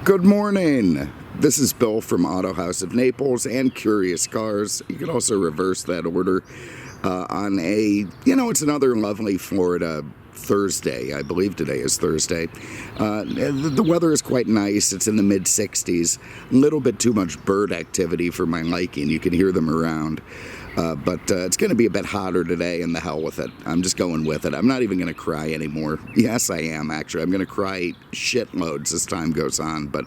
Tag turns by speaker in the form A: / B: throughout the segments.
A: Good morning. This is Bill from Auto House of Naples and Curious Cars. You can also reverse that order on it's another lovely Florida Thursday. I believe today is Thursday. The weather is quite nice. It's in the mid-60s. A little bit too much bird activity for my liking. You can hear them around. But it's going to be a bit hotter today, and the hell with it. I'm just going with it. I'm not even going to cry anymore. Yes, I am, actually. I'm going to cry shitloads as time goes on. But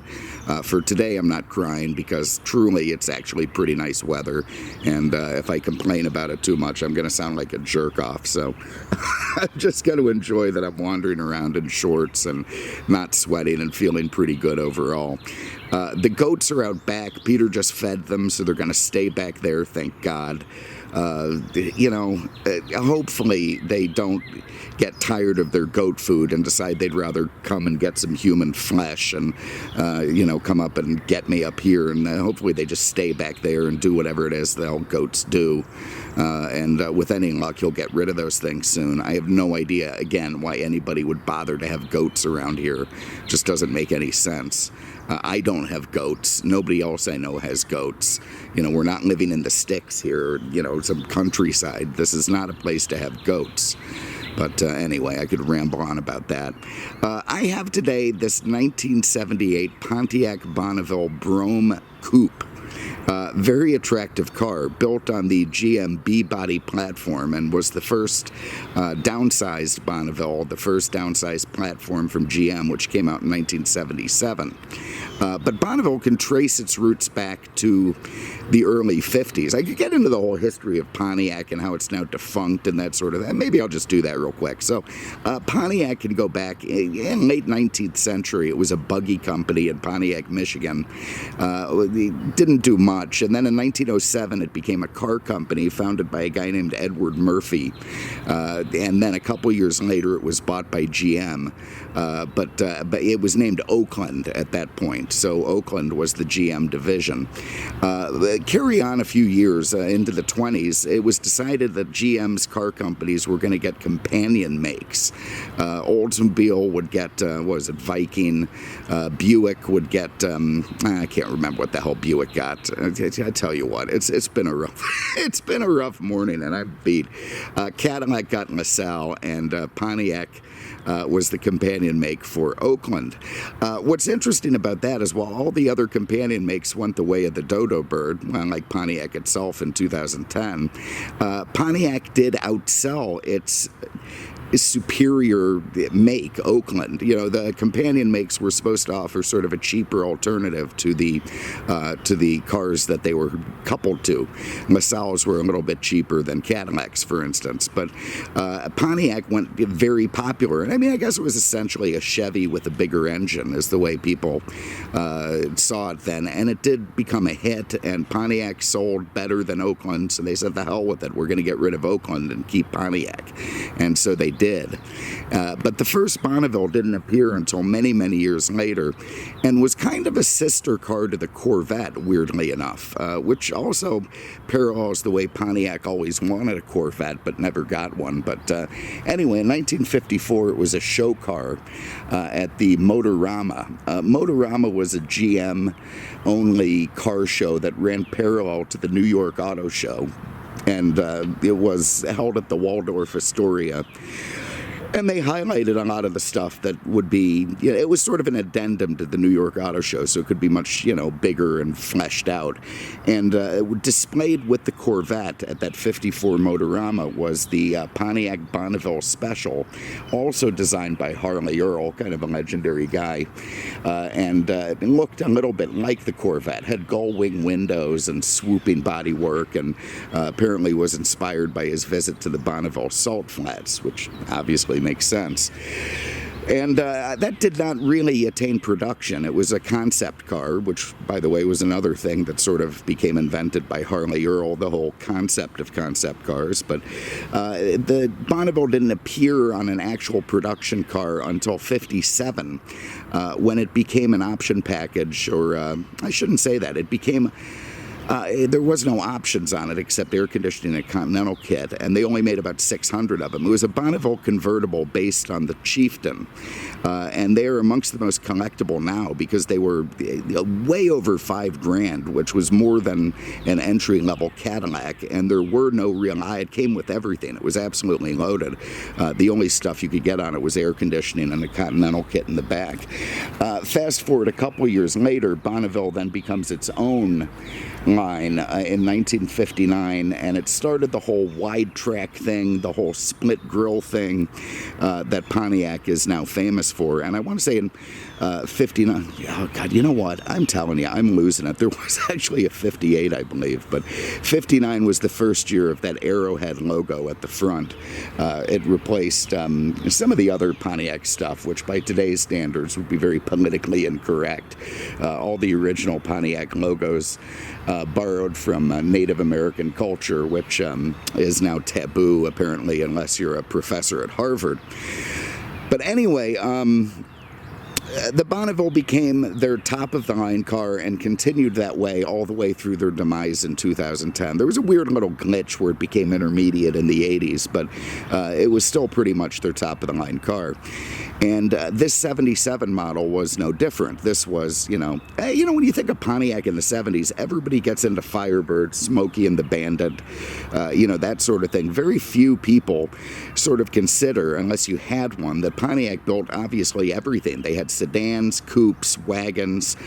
A: for today, I'm not crying because truly it's actually pretty nice weather. And if I complain about it too much, I'm going to sound like a jerk-off. So I'm just going to enjoy that I'm wandering around in shorts and not sweating and feeling pretty good overall. The goats are out back. Peter just fed them, so they're going to stay back there, thank God. Hopefully they don't get tired of their goat food and decide they'd rather come and get some human flesh and, come up and get me up here. And hopefully they just stay back there and do whatever it is that all goats do. And with any luck, you'll get rid of those things soon. I have no idea, again, why anybody would bother to have goats around here. Just doesn't make any sense. I don't have goats. Nobody else I know has goats. We're not living in the sticks here, some countryside. This is not a place to have goats. But anyway, I could ramble on about that. I have today this 1978 Pontiac Bonneville Brougham Coupe. Very attractive car, built on the GM B-body platform, and was the first downsized Bonneville, the first downsized platform from GM, which came out in 1977. But Bonneville can trace its roots back to the early 50s. I could get into the whole history of Pontiac and how it's now defunct and that sort of thing. Maybe I'll just do that real quick. So Pontiac can go back in late 19th century. It was a buggy company in Pontiac, Michigan. It didn't do much. And then in 1907, it became a car company founded by a guy named Edward Murphy. And then a couple years later, it was bought by GM. But it was named Oakland at that point. So Oakland was the GM division. Carry on a few years into the 20s, it was decided that GM's car companies were going to get companion makes. Oldsmobile would get, Viking. Buick would get, I can't remember what the hell Buick got. I tell you what, it's been a rough morning, and I'm beat. Cadillac got LaSalle, and Pontiac was the companion make for Oakland. What's interesting about that is while all the other companion makes went the way of the dodo bird, unlike Pontiac itself in 2010, Pontiac did outsell its superior make, Oakland. The companion makes were supposed to offer sort of a cheaper alternative to the cars that they were coupled to. LaSalle's were a little bit cheaper than Cadillacs, for instance, but Pontiac went very popular. And I guess it was essentially a Chevy with a bigger engine is the way people saw it then, and it did become a hit, and Pontiac sold better than Oakland, so they said, the hell with it, we're going to get rid of Oakland and keep Pontiac. And so they did. But the first Bonneville didn't appear until many, many years later, and was kind of a sister car to the Corvette, weirdly enough, which also parallels the way Pontiac always wanted a Corvette but never got one. But anyway, in 1954, it was a show car at the Motorama. Motorama was a GM-only car show that ran parallel to the New York Auto Show, and it was held at the Waldorf Astoria. And they highlighted a lot of the stuff that would be, it was sort of an addendum to the New York Auto Show, so it could be much, bigger and fleshed out. And displayed with the Corvette at that 54 Motorama was the Pontiac Bonneville Special, also designed by Harley Earl, kind of a legendary guy. And it looked a little bit like the Corvette, had gull wing windows and swooping bodywork, and apparently was inspired by his visit to the Bonneville Salt Flats, which obviously makes sense. And that did not really attain production. It was a concept car, which, by the way, was another thing that sort of became invented by Harley Earl, the whole concept of concept cars. But the Bonneville didn't appear on an actual production car until 57, when it became an option package, or I shouldn't say that. It became There was no options on it except air conditioning and a Continental kit, and they only made about 600 of them. It was a Bonneville convertible based on the Chieftain, and they're amongst the most collectible now because they were way over $5,000, which was more than an entry-level Cadillac, and there were no real. It came with everything. It was absolutely loaded. The only stuff you could get on it was air conditioning and a Continental kit in the back. Fast forward a couple years later, Bonneville then becomes its own line in 1959, and it started the whole wide track thing, the whole split grill thing that Pontiac is now famous for. And I want to say in 59, oh God, you know what? I'm telling you, I'm losing it. There was actually a 58, I believe, but 59 was the first year of that arrowhead logo at the front. It replaced some of the other Pontiac stuff, which by today's standards would be very politically incorrect. All the original Pontiac logos borrowed from Native American culture, which is now taboo, apparently, unless you're a professor at Harvard. But anyway, the Bonneville became their top-of-the-line car and continued that way all the way through their demise in 2010. There was a weird little glitch where it became intermediate in the 80s, but it was still pretty much their top-of-the-line car. And this 77 model was no different. This was, when you think of Pontiac in the 70s, everybody gets into Firebird, Smokey and the Bandit, that sort of thing. Very few people sort of consider, unless you had one, that Pontiac built obviously everything. They had sedans, coupes, wagons,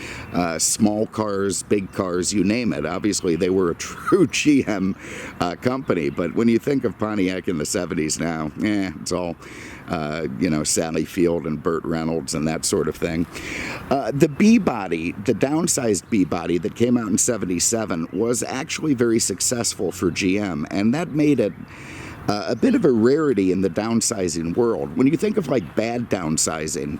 A: small cars, big cars, you name it. Obviously, they were a true GM company. But when you think of Pontiac in the 70s now, it's all, Sally Field and Burt Reynolds and that sort of thing. The B-body, the downsized B-body that came out in 77 was actually very successful for GM, and that made it a bit of a rarity in the downsizing world. When you think of bad downsizing,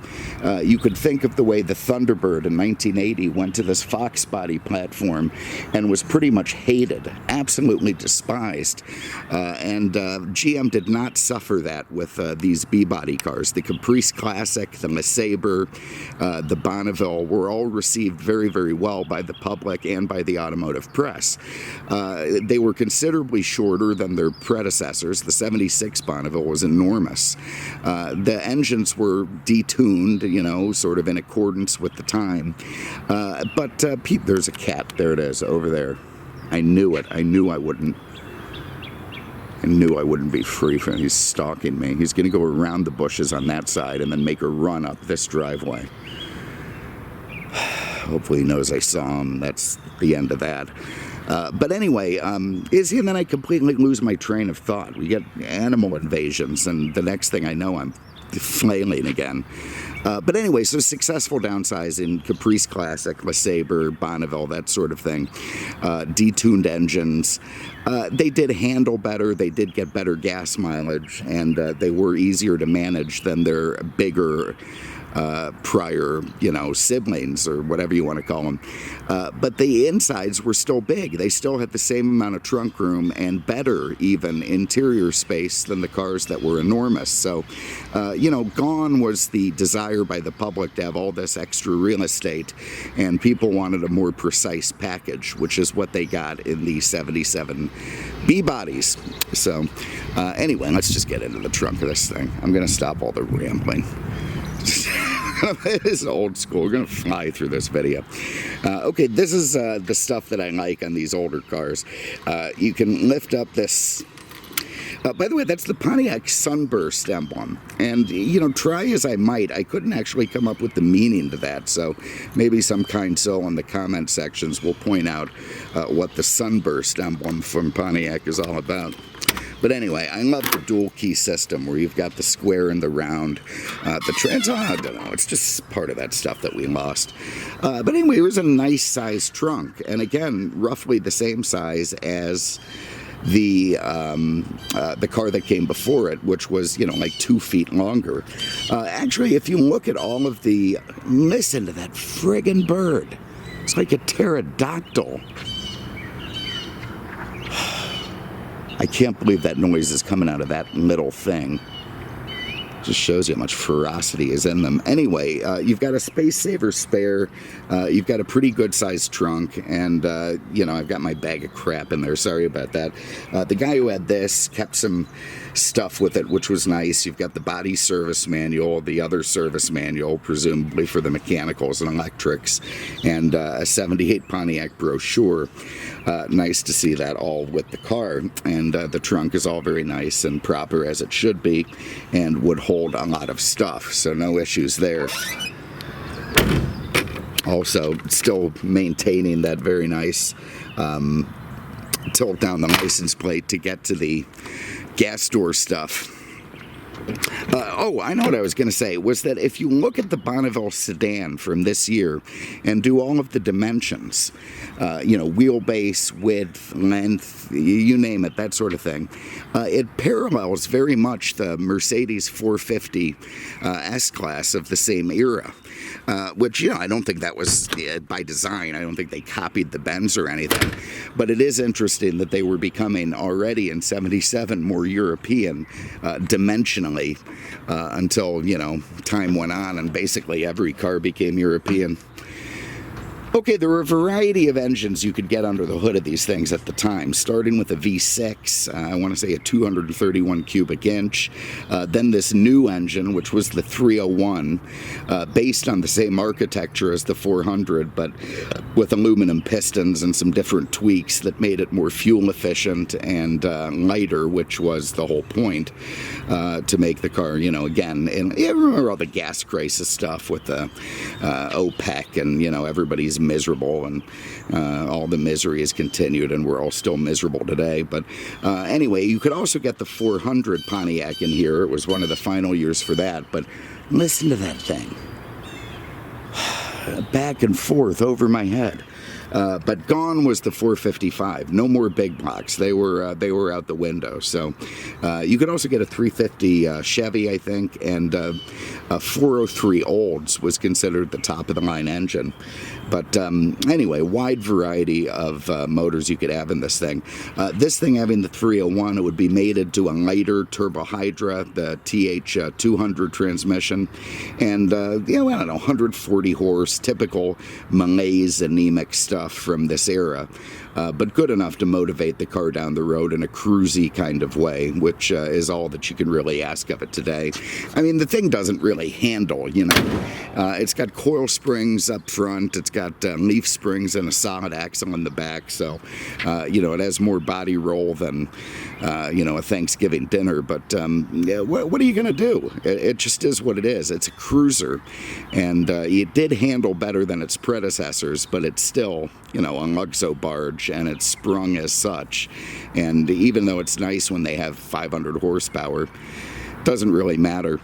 A: you could think of the way the Thunderbird in 1980 went to this Fox body platform and was pretty much hated, absolutely despised. And GM did not suffer that with these B-body cars. The Caprice Classic, the LeSabre, the Bonneville were all received very, very well by the public and by the automotive press. They were considerably shorter than their predecessors. The 76 Bonneville was enormous. The engines were detuned, sort of in accordance with the time. But there's a cat. There it is, over there. I knew it. I knew I wouldn't be free from him. He's stalking me. He's going to go around the bushes on that side and then make a run up this driveway. Hopefully he knows I saw him. That's the end of that. But anyway, and then I completely lose my train of thought. We get animal invasions, and the next thing I know, I'm flailing again. But anyway, so successful downsizing, Caprice Classic, LeSabre, Bonneville, that sort of thing. Detuned engines. They did handle better. They did get better gas mileage, and they were easier to manage than their bigger prior, siblings or whatever you want to call them. But the insides were still big. They still had the same amount of trunk room and better even interior space than the cars that were enormous. So, gone was the desire by the public to have all this extra real estate, and people wanted a more precise package, which is what they got in the 77 B-bodies. So, anyway, let's just get into the trunk of this thing. I'm going to stop all the rambling. It is old school. We're going to fly through this video. Okay, this is the stuff that I like on these older cars. You can lift up this. By the way, that's the Pontiac Sunburst emblem. And, try as I might, I couldn't actually come up with the meaning to that. So maybe some kind soul in the comment sections will point out what the Sunburst emblem from Pontiac is all about. But anyway, I love the dual key system where you've got the square and the round. The trans, I don't know, it's just part of that stuff that we lost. But anyway, it was a nice sized trunk. And again, roughly the same size as the car that came before it, which was, 2 feet longer. Actually, if you look at all of the, listen to that friggin' bird. It's like a pterodactyl. I can't believe that noise is coming out of that little thing. Just shows you how much ferocity is in them. Anyway, you've got a space saver spare. You've got a pretty good sized trunk, and I've got my bag of crap in there. Sorry about that. The guy who had this kept some stuff with it, which was nice. You've got the body service manual, the other service manual, presumably for the mechanicals and electrics, and a 78 Pontiac brochure. Nice to see that all with the car, and the trunk is all very nice and proper as it should be, and would hold a lot of stuff, so no issues there. Also, still maintaining that very nice tilt down the license plate to get to the gas door stuff. I know what I was going to say, was that if you look at the Bonneville sedan from this year and do all of the dimensions, wheelbase, width, length, you name it, that sort of thing, it parallels very much the Mercedes 450 S-Class of the same era. Which, I don't think that was by design. I don't think they copied the Benz or anything. But it is interesting that they were becoming already in 77 more European dimensionally until, time went on and basically every car became European. Okay, there were a variety of engines you could get under the hood of these things at the time, starting with a V6, I want to say a 231 cubic inch, then this new engine, which was the 301, based on the same architecture as the 400, but with aluminum pistons and some different tweaks that made it more fuel efficient and lighter, which was the whole point, to make the car, again, and you remember all the gas crisis stuff with the OPEC and, everybody's miserable, and all the misery has continued, and we're all still miserable today. But anyway, you could also get the 400 Pontiac in here. It was one of the final years for that. But listen to that thing, back and forth over my head. But gone was the 455. No more big blocks. They were out the window. So you could also get a 350 Chevy, I think, and a 403 Olds was considered the top of the line engine. But anyway, wide variety of motors you could have in this thing. This thing having the 301, it would be mated to a lighter Turbo Hydra, the TH200 transmission, and I don't know, 140 horse, typical Malaise anemic stuff from this era. But good enough to motivate the car down the road in a cruisy kind of way, which is all that you can really ask of it today. I mean, the thing doesn't really handle, It's got coil springs up front, it's got leaf springs and a solid axle in the back, so, it has more body roll than, a Thanksgiving dinner, but what are you going to do? It just is what it is. It's a cruiser, and it did handle better than its predecessors, but it's still, a Luxo barge, and it's sprung as such. And even though it's nice when they have 500 horsepower, doesn't really matter.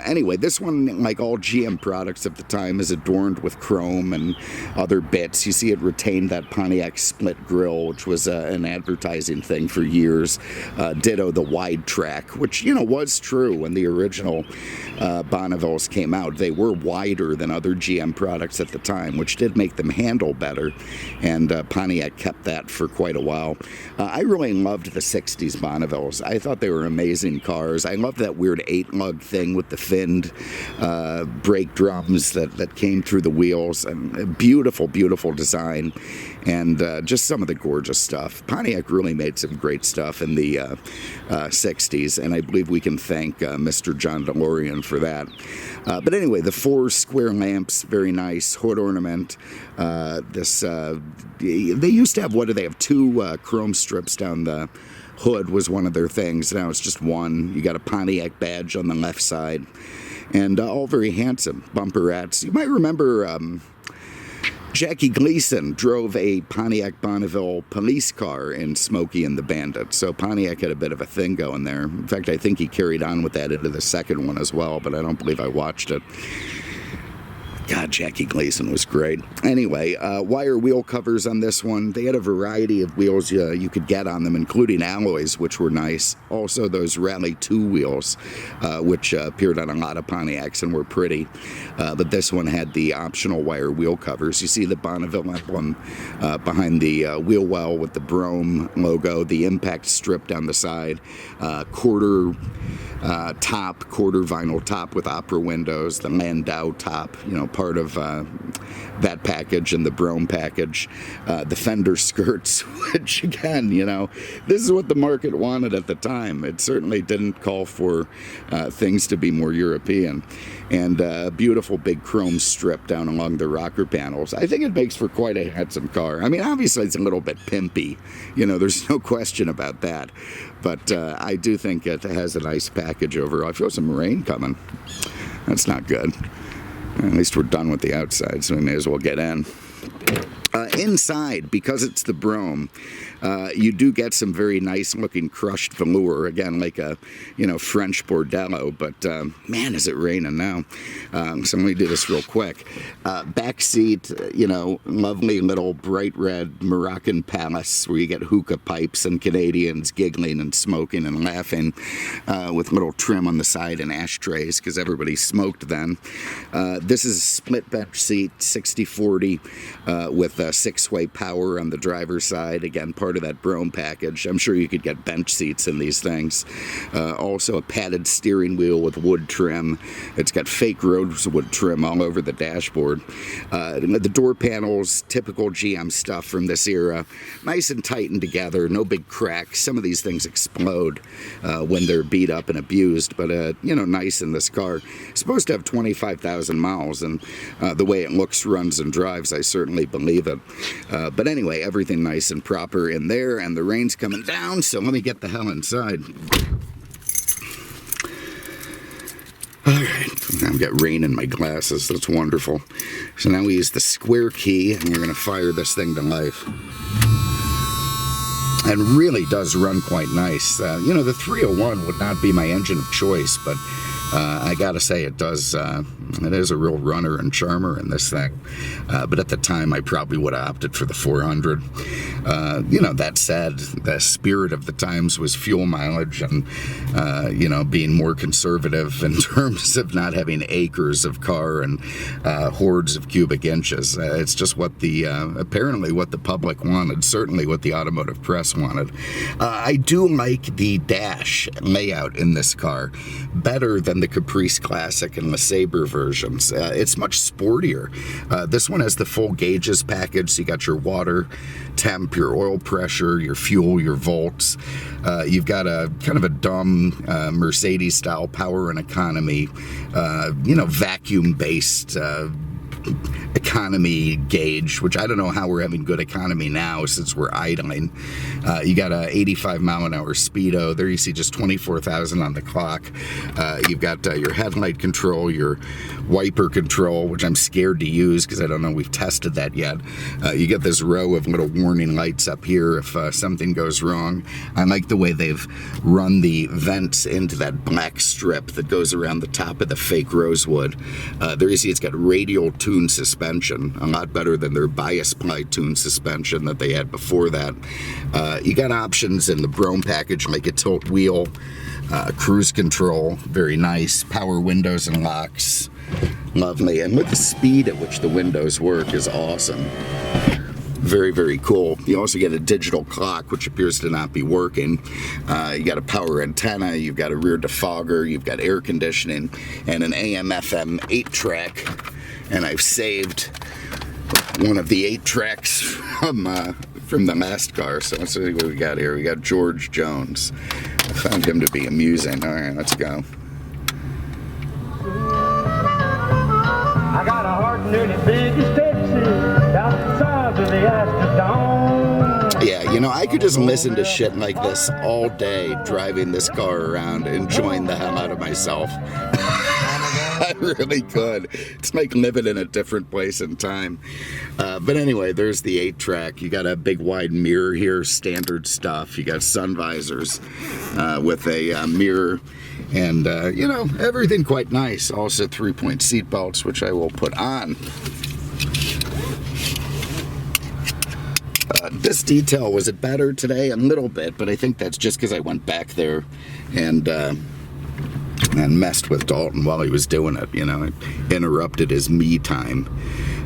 A: Anyway, this one, like all GM products of the time, is adorned with chrome and other bits. You see it retained that Pontiac split grille, which was an advertising thing for years. Ditto the wide track, which, was true when the original Bonnevilles came out. They were wider than other GM products at the time, which did make them handle better, and Pontiac kept that for quite a while. I really loved the 60s Bonnevilles. I thought they were amazing cars. I loved that weird 8-lug thing with the finned brake drums that came through the wheels, and beautiful, beautiful design, and just some of the gorgeous stuff. Pontiac really made some great stuff in the 60s, and I believe we can thank Mr. John DeLorean for that. But anyway, the 4 square lamps, very nice, hood ornament. They used to have, what do they have, 2 chrome strips down the hood was one of their things. Now it's just one. You got a Pontiac badge on the left side, and all very handsome bumperettes. You might remember Jackie Gleason drove a Pontiac Bonneville police car in Smokey and the Bandit, so Pontiac had a bit of a thing going there. In fact, I think he carried on with that into the second one as well, but I don't believe I watched it. God, Jackie Gleason was great. Anyway, wire wheel covers on this one. They had a variety of wheels you could get on them, including alloys, which were nice. Also, those Rally 2 wheels, which appeared on a lot of Pontiacs and were pretty. But this one had the optional wire wheel covers. You see the Bonneville emblem behind the wheel well with the Brougham logo, the impact strip down the side, quarter vinyl top with opera windows, the Landau top, part of that package and the Brougham package, the fender skirts, which again, this is what the market wanted at the time. It certainly didn't call for things to be more European. And a beautiful big chrome strip down along the rocker panels. I think it makes for quite a handsome car. I mean, obviously it's a little bit pimpy, there's no question about that. But I do think it has a nice package overall. I feel some rain coming. That's not good. At least we're done with the outside, so we may as well get in. Inside, because it's the Brougham, you do get some very nice looking crushed velour, again like a French bordello, but man, is it raining now. So let me do this real quick. Backseat, lovely little bright red Moroccan palace where you get hookah pipes and Canadians giggling and smoking and laughing, with little trim on the side and ashtrays because everybody smoked then. This is a split bench seat, 60/40, with 6-way power on the driver's side. Again, part of that Brougham package. I'm sure you could get bench seats in these things. Also a padded steering wheel with wood trim. It's got fake rosewood trim all over the dashboard. The door panels, typical GM stuff from this era. Nice and tightened together, no big cracks. Some of these things explode when they're beat up and abused, but nice in this car. It's supposed to have 25,000 miles, and the way it looks, runs, and drives, I certainly believe it. But anyway, everything nice and proper in there, and the rain's coming down, so let me get the hell inside. Alright, I've got rain in my glasses, that's wonderful. So now we use the square key, and we're going to fire this thing to life. And really does run quite nice. The 301 would not be my engine of choice, but I gotta say it does. It is a real runner and charmer in this thing. But at the time, I probably would have opted for the 400. That said, the spirit of the times was fuel mileage and being more conservative in terms of not having acres of car and hordes of cubic inches. It's just what apparently what the public wanted. Certainly what the automotive press wanted. I do like the dash layout in this car better than the Caprice Classic and LeSabre versions. It's much sportier. This one has the full gauges package, so you got your water temp, your oil pressure, your fuel, your volts. You've got a kind of a dumb Mercedes style power and economy, vacuum-based economy gauge, which I don't know how we're having good economy now since we're idling. You got a 85 mile an hour speedo. There you see just 24,000 on the clock. You've got your headlight control, your wiper control, which I'm scared to use because I don't know we've tested that yet. You get this row of little warning lights up here if something goes wrong. I like the way they've run the vents into that black strip that goes around the top of the fake rosewood. There you see it's got radial tune suspension, a lot better than their bias ply tune suspension that they had before that. You got options in the Brougham package like a tilt wheel, cruise control, very nice, power windows and locks, lovely, and with the speed at which the windows work is awesome. Very, very cool. You also get a digital clock, which appears to not be working. You got a power antenna, you've got a rear defogger, you've got air conditioning, and an AM/FM 8-track. And I've saved one of the 8 tracks from the last car. So let's see what we got here. We got George Jones. I found him to be amusing. All right, let's go.
B: I got a heart nearly big as Texas, about the size of the Astrodome.
A: Yeah, I could just listen to shit like this all day, driving this car around, enjoying the hell out of myself. I really could. It's like living in a different place and time. But anyway, there's the 8-track. You got a big wide mirror here, standard stuff. You got sun visors with a mirror And, you know, everything quite nice. Also 3-point seat belts, which I will put on. This detail, was it better today? A little bit, but I think that's just because I went back there and messed with Dalton while he was doing it. You know, it interrupted his me time.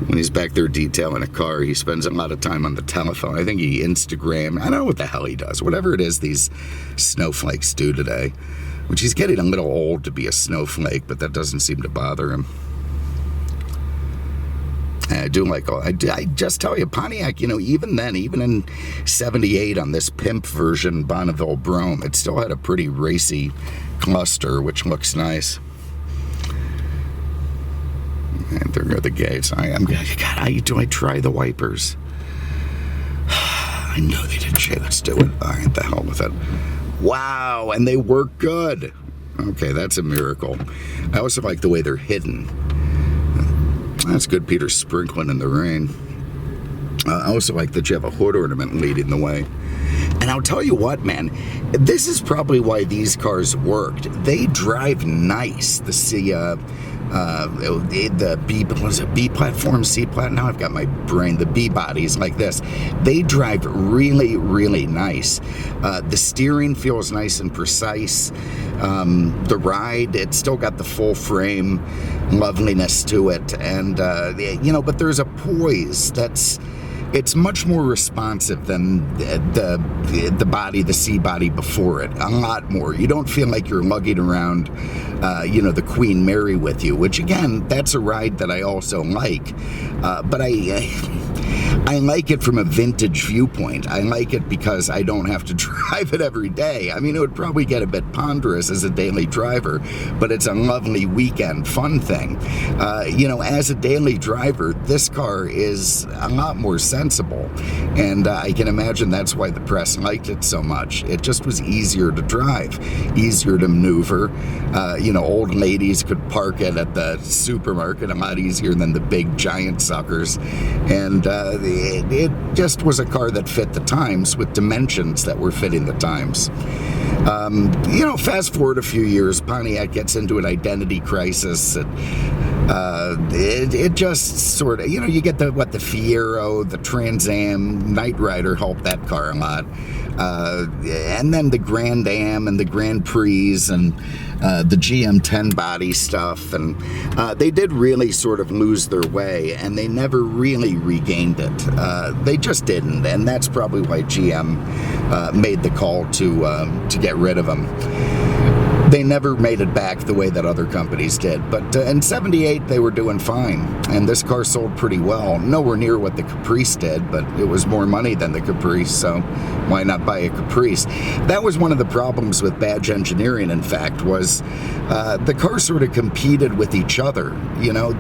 A: When he's back there detailing a car, he spends a lot of time on the telephone. I think he Instagram. I don't know what the hell he does. Whatever it is these snowflakes do today, which he's getting a little old to be a snowflake, but that doesn't seem to bother him. I do like all. I just tell you, Pontiac, you know, even then, even in '78 on this pimp version Bonneville Brougham, it still had a pretty racy cluster, which looks nice. And there are the gates. Do I try the wipers? I know they did shit. Let's do it. All right, the hell with it. Wow, and they work good. Okay, that's a miracle. I also like the way they're hidden. That's good, Peter, sprinkling in the rain. I also like that you have a hood ornament leading the way. And I'll tell you what, man, this is probably why these cars worked. They drive nice. The B, what is it, B platform, C platform? Now I've got my brain. The B bodies like this. They drive really, really nice. The steering feels nice and precise. The ride, it's still got the full frame loveliness to it. And, you know, but there's a poise it's much more responsive than the body, the C body before it. A lot more. You don't feel like you're lugging around, you know, the Queen Mary with you, which again, that's a ride that I also like. But I like it from a vintage viewpoint. I like it because I don't have to drive it every day. I mean, it would probably get a bit ponderous as a daily driver, but it's a lovely weekend fun thing. You know, as a daily driver, this car is a lot more sensible, and I can imagine that's why the press liked it so much. It just was easier to drive, easier to maneuver. You know, old ladies could park it at the supermarket a lot easier than the big giant suckers, and it just was a car that fit the times with dimensions that were fitting the times. You know, fast forward a few years, Pontiac gets into an identity crisis. It just sort of, you know, you get the Fiero, the Trans Am, Knight Rider helped that car a lot. And then the Grand Am and the Grand Prix and the GM 10 body stuff. And they did really sort of lose their way, and they never really regained it. They just didn't. And that's probably why GM made the call to get rid of them. They never made it back the way that other companies did. But in '78, they were doing fine. And this car sold pretty well. Nowhere near what the Caprice did, but it was more money than the Caprice, so why not buy a Caprice? That was one of the problems with badge engineering, in fact, was the cars sort of competed with each other. You know,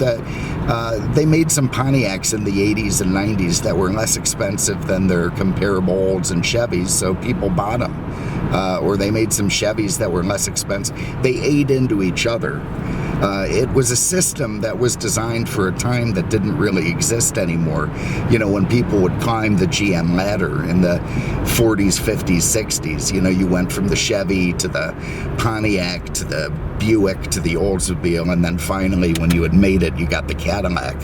A: they made some Pontiacs in the 80s and 90s that were less expensive than their comparable Olds and Chevys, so people bought them. Or they made some Chevys that were less expensive. They ate into each other. It was a system that was designed for a time that didn't really exist anymore. You know, when people would climb the GM ladder in the 40s, 50s, 60s, you know, you went from the Chevy to the Pontiac to the Buick to the Oldsmobile, and then finally, when you had made it, you got the Cadillac.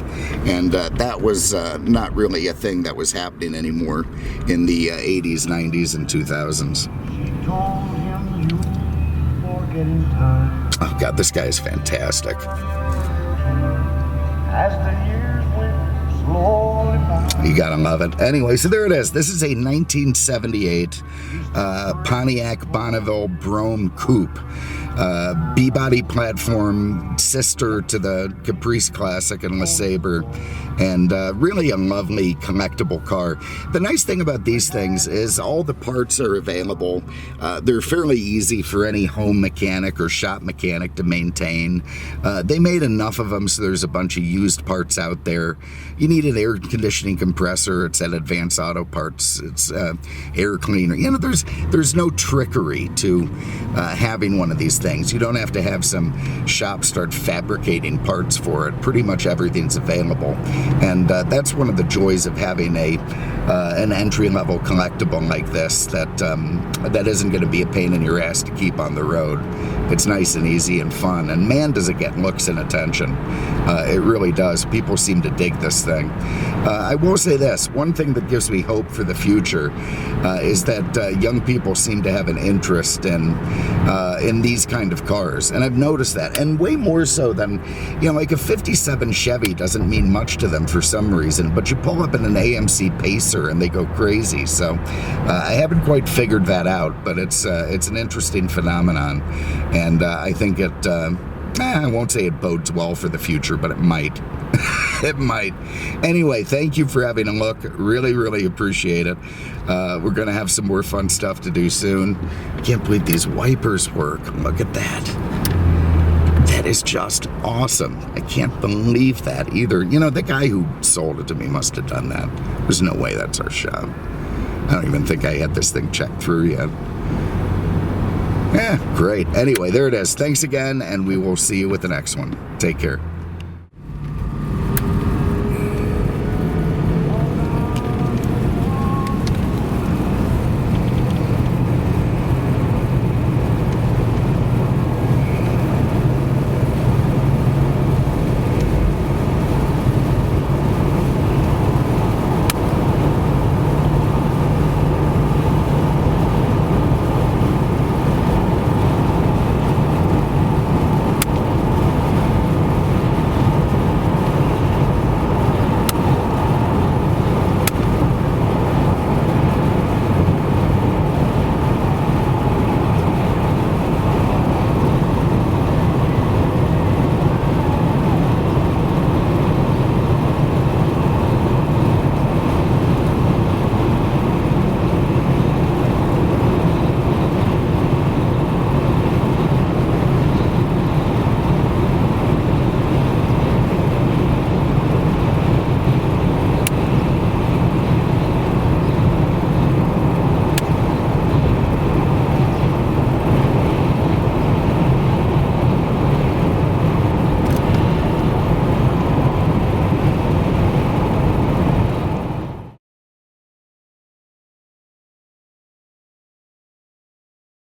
A: And that was not really a thing that was happening anymore in the 80s, 90s, and 2000s.
B: Told him you forgetting time.
A: Oh God, this guy is fantastic.
B: As the years went slowly by.
A: You gotta love it. Anyway, so there it is. This is a 1978 Pontiac Bonneville Brougham Coupe. B-body platform, sister to the Caprice Classic and LeSabre, and really a lovely collectible car. The nice thing about these things is all the parts are available. They're fairly easy for any home mechanic or shop mechanic to maintain. They made enough of them so there's a bunch of used parts out there. You need an air conditioning compressor, it's at Advanced Auto Parts, it's air cleaner. You know, there's no trickery to having one of these things. things. You don't have to have some shop start fabricating parts for it. Pretty much everything's available, and that's one of the joys of having an entry-level collectible like this that isn't going to be a pain in your ass to keep on the road. It's nice and easy and fun, and man, does it get looks and attention. It really does. People seem to dig this thing. I will say this, one thing that gives me hope for the future is that young people seem to have an interest in these kind of cars, and I've noticed that, and way more so than, like a 57 Chevy doesn't mean much to them for some reason, but you pull up in an AMC Pacer and they go crazy. So I haven't quite figured that out, but it's an interesting phenomenon, and I think it I won't say it bodes well for the future, but it might. It might. Anyway, thank you for having a look. Really, really appreciate it. We're going to have some more fun stuff to do soon. I can't believe these wipers work. Look at that. That is just awesome. I can't believe that either. The guy who sold it to me must have done that. There's no way that's our shop. I don't even think I had this thing checked through yet. Yeah, great. Anyway, there it is. Thanks again, and we will see you with the next one. Take care.